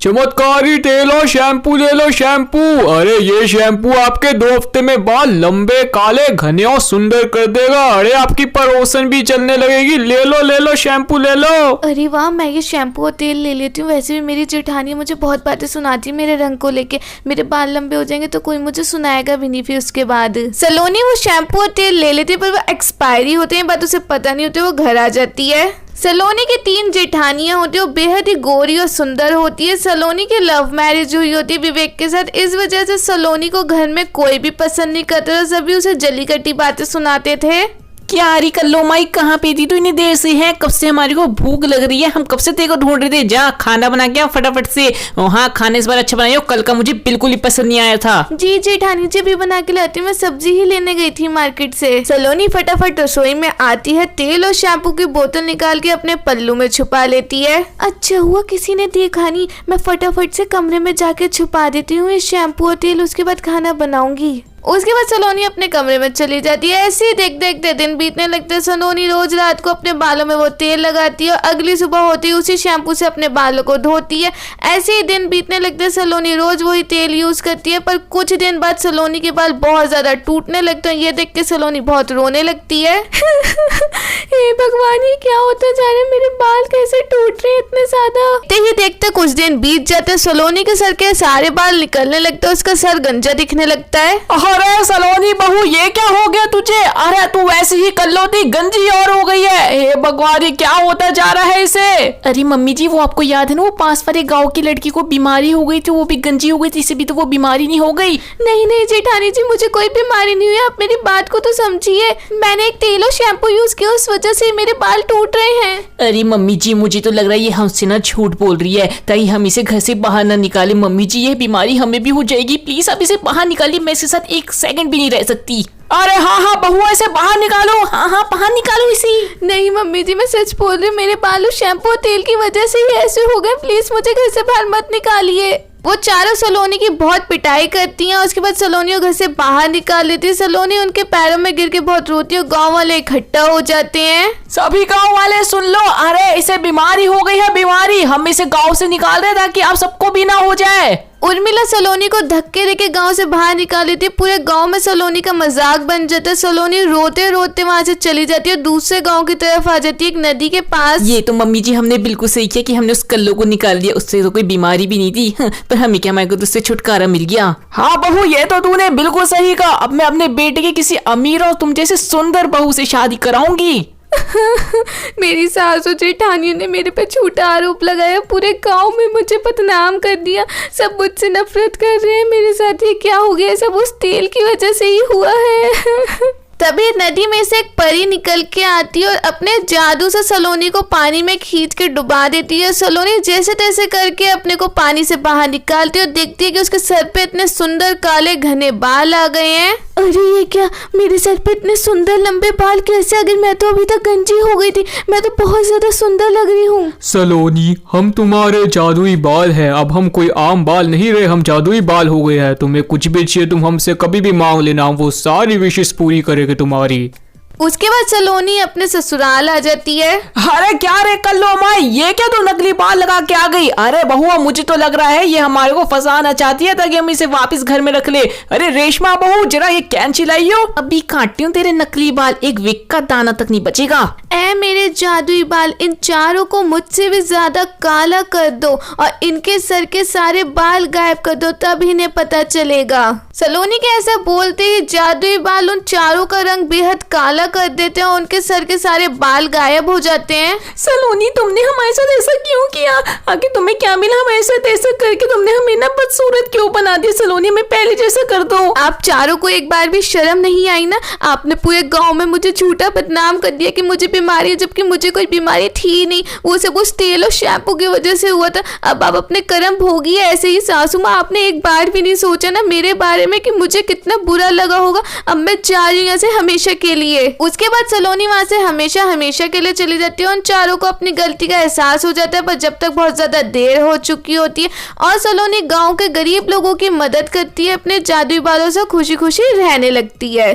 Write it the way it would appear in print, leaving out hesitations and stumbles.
चमत्कारी तेल और शैम्पू ले लो शैम्पू। अरे ये शैम्पू आपके 2 हफ्ते में बाल लंबे काले घने और सुंदर कर देगा। अरे आपकी परोसन भी चलने लगेगी। ले लो शैम्पू ले लो। अरे वाह, मैं ये शैम्पू और तेल ले लेती हूँ। वैसे भी मेरी जेठानी मुझे बहुत बातें सुनाती है मेरे रंग को लेके। मेरे बाल लंबे हो जाएंगे तो कोई मुझे सुनाएगा भी नहीं फिर उसके बाद। सलोनी वो शैम्पू और तेल ले लेती है पर वो एक्सपायरी होते हैं, बात उसे पता नहीं होती, वो घर आ जाती है। सलोनी की 3 जेठानियां होती है, वो बेहद ही गोरी और सुंदर होती है। सलोनी की लव मैरिज हुई होती है विवेक के साथ। इस वजह से सलोनी को घर में कोई भी पसंद नहीं करता था, सभी उसे जली कटी बातें सुनाते थे। क्या आ रही कल्लो माई, कहाँ पे थी तू इतनी देर से? है कब से हमारी को भूख लग रही है, हम कब से तेरे को ढूंढ रहे थे। जा खाना बना के फटाफट से। हाँ खाने इस बार अच्छा बनाइयो, कल का मुझे बिल्कुल ही पसंद नहीं आया था। जी जेठानी जी भी बना के लाती हूँ, मैं सब्जी ही लेने गई थी मार्केट से। सलोनी फटाफट रसोई में आती है, तेल और शैम्पू की बोतल निकाल के अपने पल्लू में छुपा लेती है। अच्छा हुआ किसी ने देखा नहीं, मैं फटाफट से कमरे में जाके छुपा देती हूँ ये शैम्पू और तेल, उसके बाद खाना बनाऊंगी। उसके बाद सलोनी अपने कमरे में चली जाती है। ऐसे ही देखते दिन बीतने लगते हैं। सलोनी रोज रात को अपने बालों में वो तेल लगाती है और अगली सुबह होती है उसी शैम्पू से अपने बालों को धोती है। ऐसे ही दिन बीतने लगते हैं। सलोनी रोज वही तेल यूज करती है पर कुछ दिन बाद सलोनी के बाल बहुत ज्यादा टूटने लगते हैं। ये देख के सलोनी बहुत रोने लगती है। हे भगवान, ये क्या होता जा रहा है, मेरे बाल कैसे टूट रहे हैं इतने ज्यादा। देखते कुछ दिन बीत जाते हैं। सलोनी के सर के सारे बाल निकलने लगते हैं, उसका सर गंजा दिखने लगता है। अरे सलोनी बहू, ये क्या हो गया तुझे? अरे तू वैसे ही कल्लो थी, गंजी और हो गई है। हे भगवान, ये क्या होता जा रहा है इसे? अरे मम्मी जी, वो आपको याद है ना, वो पास वाले गांव की लड़की को बीमारी हो गई थी, वो भी गंजी हो गई थी, इसे भी तो वो बीमारी नहीं हो गई? नहीं जेठानी जी, मुझे कोई बीमारी नहीं हुई, आप मेरी बात को तो समझिए। मैंने एक तेल और शैम्पू यूज किया, उस वजह से मेरे बाल टूट रहे हैं। अरे मम्मी जी, मुझे तो लग रहा है ये हमसे ना झूठ बोल रही है, ताकि हम इसे घर से बाहर ना निकाले। मम्मी जी, ये बीमारी हमें भी हो जाएगी, प्लीज आप इसे बाहर निकालिए, मैं इसके साथ 1 सेकंड भी नहीं रह सकती। अरे हाँ बहू, ऐसे बाहर निकालो। हाँ बाहर निकालो इसी। नहीं मम्मी जी, मैं सच बोल रही हूँ, मेरे बाल शैम्पू और तेल की वजह से ही ऐसे हो गए। प्लीज मुझे घर से बाहर मत निकालिए। वो चारों सलोनी की बहुत पिटाई करती हैं। उसके बाद सलोनी को घर से बाहर निकाल लेती है। सलोनी उनके पैरों में गिर के बहुत रोती है। गांव वाले इकट्ठा हो जाते हैं। सभी गांव वाले सुन लो, अरे इसे बीमारी हो गई है, बीमारी। हम इसे गांव से निकाल रहे ताकि आप सबको भी ना हो जाए। उर्मिला सलोनी को धक्के देके गांव से बाहर निकाल लेती है। पूरे गांव में सलोनी का मजाक बन जाता है। सलोनी रोते रोते वहां से चली जाती है, दूसरे गांव की तरफ आ जाती है, एक नदी के पास। ये तो मम्मी जी हमने बिल्कुल सही किया कि हमने उस कल्लो को निकाल दिया, उससे तो कोई बीमारी भी नहीं थी। पर हमें क्या, हमारे को तो उससे छुटकारा मिल गया। हाँ बहू, ये तो तूने बिल्कुल सही कहा। अब मैं अपने बेटे के किसी अमीर और तुम जैसे सुंदर बहू से शादी कराऊंगी। मेरी सास और जेठानियों ने मेरे पे झूठा आरोप लगाया, पूरे गांव में मुझे बदनाम कर दिया। सब मुझसे नफरत कर रहे हैं। मेरे साथ ये क्या हो गया, सब उस तेल की वजह से ही हुआ है। तभी नदी में से एक परी निकल के आती है और अपने जादू से सलोनी को पानी में खींच के डुबा देती है। सलोनी जैसे तैसे करके अपने को पानी से बाहर निकालती है और देखती है कि उसके सर पे इतने सुंदर काले घने बाल आ गए हैं। अरे ये क्या, मेरे सर पे इतने सुंदर लंबे बाल कैसे? अगर मैं तो अभी तक गंजी हो गई थी, मैं तो बहुत ज्यादा सुंदर लग रही हूँ। सलोनी, हम तुम्हारे जादुई बाल हैं, अब हम कोई आम बाल नहीं रहे, हम जादुई बाल हो गए हैं। तुम्हें कुछ भी चाहिए तुम हमसे कभी भी मांग लेना, हम वो सारी विशेष पूरी करेंगे तुम्हारी। उसके बाद सलोनी अपने ससुराल आ जाती है। अरे क्या रे कल्लो माई, ये क्या तू नकली बाल लगा के आ गई? अरे बहू, मुझे तो लग रहा है ये हमारे को फंसाना चाहती है ताकि हम इसे वापस घर में रख ले। अरे रेशमा बहू, जरा ये कैंची लाइयो, अभी काटती हूँ तेरे नकली बाल, एक विक का दाना तक नहीं बचेगा। ऐ मेरे जादुई बाल, इन चारों को मुझसे भी ज्यादा काला कर दो और इनके सर के सारे बाल गायब कर दो, तब इन्हें पता चलेगा। सलोनी के ऐसा बोलते ही जादुई बाल उन चारों का रंग बेहद काला कर देते हैं और उनके सर के सारे बाल गायब हो जाते हैं। सलोनी, तुमने हमारे साथ ऐसा क्यों किया? आगे तुम्हें क्या मिला हमारे साथ ऐसा करके? तुमने हमें ना बदसूरत क्यों बना दिया? सलोनी, हमें पहले जैसा कर दो। आप चारों को एक बार भी शर्म नहीं आई ना? आपने पूरे गांव में मुझे झूठा बदनाम कर दिया कि मुझे बीमारी है, जबकि मुझे कोई बीमारी थी ही नहीं। वो सब उस तेल और शैम्पू की वजह से हुआ था। अब आप अपने कर्म भोगिए। ऐसे ही सासू माँ, आपने एक बार भी नहीं सोचा ना मेरे बारे में कि मुझे कितना बुरा लगा होगा। अब मैं जा रही हूँ यहाँ से हमेशा के लिए। उसके बाद सलोनी वहां से हमेशा के लिए चली जाती है। उन चारों को अपनी गलती का एहसास हो जाता है, पर जब तक बहुत ज्यादा देर हो चुकी होती है। और सलोनी गांव के गरीब लोगों की मदद करती है, अपने जादुई बालों से खुशी खुशी रहने लगती है।